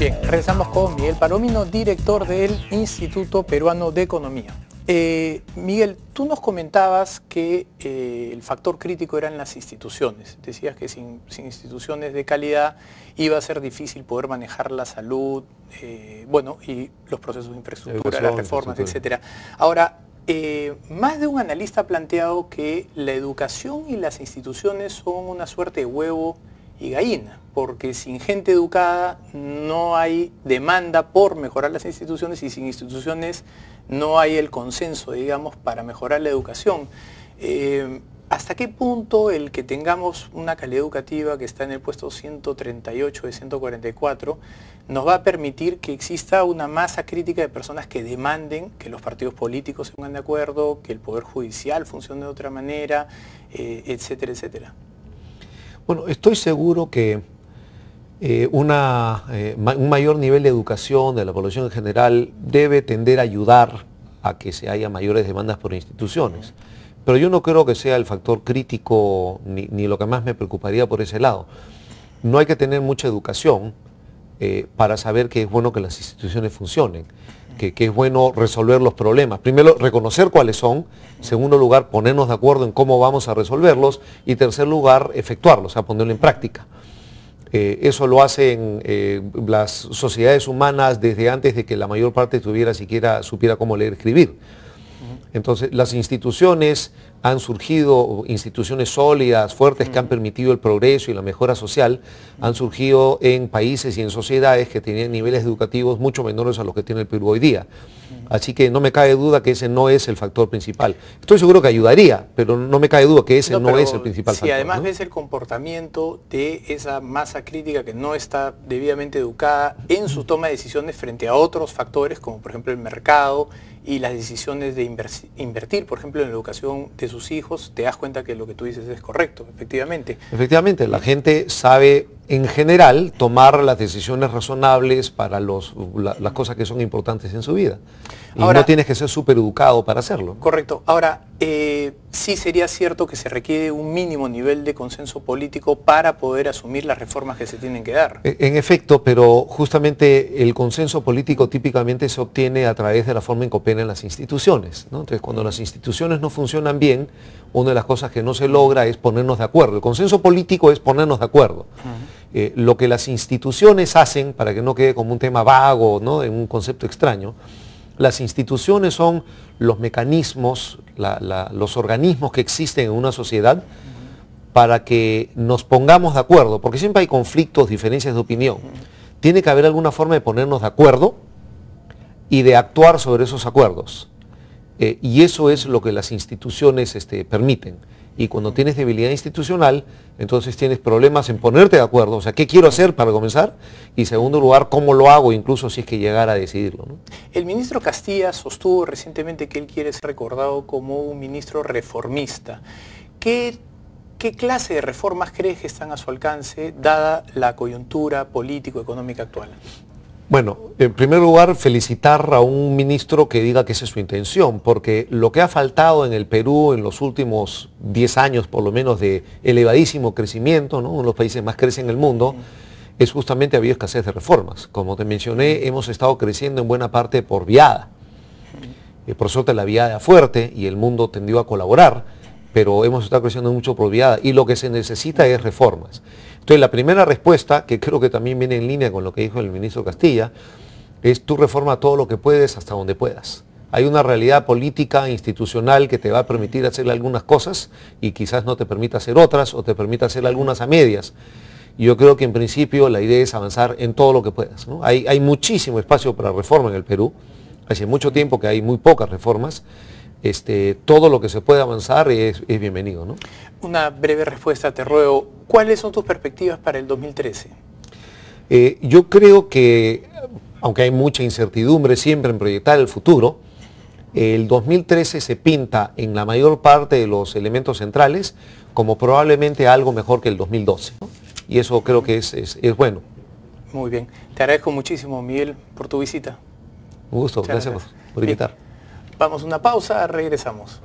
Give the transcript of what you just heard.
Bien, regresamos con Miguel Palomino, director del Instituto Peruano de Economía. Miguel, tú nos comentabas que el factor crítico eran las instituciones. Decías que sin instituciones de calidad iba a ser difícil poder manejar la salud, bueno, y los procesos de infraestructura, las reformas, etcétera. Ahora, más de un analista ha planteado que la educación y las instituciones son una suerte de huevo y gallina, porque sin gente educada no hay demanda por mejorar las instituciones y sin instituciones no hay el consenso, digamos, para mejorar la educación. ¿Hasta qué punto el que tengamos una calidad educativa que está en el puesto 138 de 144 nos va a permitir que exista una masa crítica de personas que demanden que los partidos políticos se pongan de acuerdo, que el Poder Judicial funcione de otra manera, etcétera, etcétera? Bueno, estoy seguro que un mayor nivel de educación de la población en general debe tender a ayudar a que se haya mayores demandas por instituciones. Pero yo no creo que sea el factor crítico ni lo que más me preocuparía por ese lado. No hay que tener mucha educación para saber que es bueno que las instituciones funcionen, que es bueno resolver los problemas. Primero, reconocer cuáles son. Segundo lugar, ponernos de acuerdo en cómo vamos a resolverlos. Y tercer lugar, efectuarlos, o sea, ponerlo en práctica. Eso lo hacen las sociedades humanas desde antes de que la mayor parte siquiera supiera cómo leer y escribir. Entonces, las instituciones han surgido, instituciones sólidas, fuertes, que han permitido el progreso y la mejora social, han surgido en países y en sociedades que tenían niveles educativos mucho menores a los que tiene el Perú hoy día. Así que no me cabe duda que ese no es el factor principal. Estoy seguro que ayudaría, pero no me cabe duda que ese no es el principal factor. Si además ves el comportamiento de esa masa crítica que no está debidamente educada en su toma de decisiones frente a otros factores, como por ejemplo el mercado y las decisiones de invertir, por ejemplo, en la educación de sus hijos, te das cuenta que lo que tú dices es correcto, efectivamente. Efectivamente, la gente sabe en general tomar las decisiones razonables para las cosas que son importantes en su vida. Y ahora, no tienes que ser súper educado para hacerlo. Correcto. Ahora, sí sería cierto que se requiere un mínimo nivel de consenso político para poder asumir las reformas que se tienen que dar. En efecto, pero justamente el consenso político típicamente se obtiene a través de la forma en que operan las instituciones, ¿no? Entonces, cuando las instituciones no funcionan bien, una de las cosas que no se logra es ponernos de acuerdo. El consenso político es ponernos de acuerdo. Lo que las instituciones hacen, para que no quede como un tema vago, ¿no?, en un concepto extraño, las instituciones son los mecanismos, los organismos que existen en una sociedad para que nos pongamos de acuerdo, porque siempre hay conflictos, diferencias de opinión. Tiene que haber alguna forma de ponernos de acuerdo y de actuar sobre esos acuerdos. Y eso es lo que las instituciones permiten. Y cuando tienes debilidad institucional, entonces tienes problemas en ponerte de acuerdo. O sea, ¿qué quiero hacer para comenzar? Y segundo lugar, ¿cómo lo hago? Incluso si es que llegara a decidirlo, ¿no? El ministro Castilla sostuvo recientemente que él quiere ser recordado como un ministro reformista. ¿Qué clase de reformas crees que están a su alcance, dada la coyuntura político-económica actual? Bueno, en primer lugar, felicitar a un ministro que diga que esa es su intención, porque lo que ha faltado en el Perú en los últimos 10 años, por lo menos, de elevadísimo crecimiento, ¿no?, uno de los países más crece en el mundo, es justamente había escasez de reformas. Como te mencioné, hemos estado creciendo en buena parte por viada. Por suerte la viada era fuerte y el mundo tendió a colaborar, pero hemos estado creciendo mucho por viada y lo que se necesita es reformas. Entonces, la primera respuesta, que creo que también viene en línea con lo que dijo el ministro Castilla, es tú reforma todo lo que puedes hasta donde puedas. Hay una realidad política, institucional, que te va a permitir hacer algunas cosas y quizás no te permita hacer otras o te permita hacer algunas a medias. Y yo creo que en principio la idea es avanzar en todo lo que puedas, ¿no? Hay muchísimo espacio para reforma en el Perú. Hace mucho tiempo que hay muy pocas reformas. Todo lo que se puede avanzar es bienvenido, ¿no? Una breve respuesta, te ruego. ¿Cuáles son tus perspectivas para el 2013? Yo creo que, aunque hay mucha incertidumbre siempre en proyectar el futuro, el 2013 se pinta en la mayor parte de los elementos centrales como probablemente algo mejor que el 2012, ¿no? Y eso creo que es bueno. Muy bien. Te agradezco muchísimo, Miguel, por tu visita. Un gusto, gracias por invitar. Vamos a una pausa, regresamos.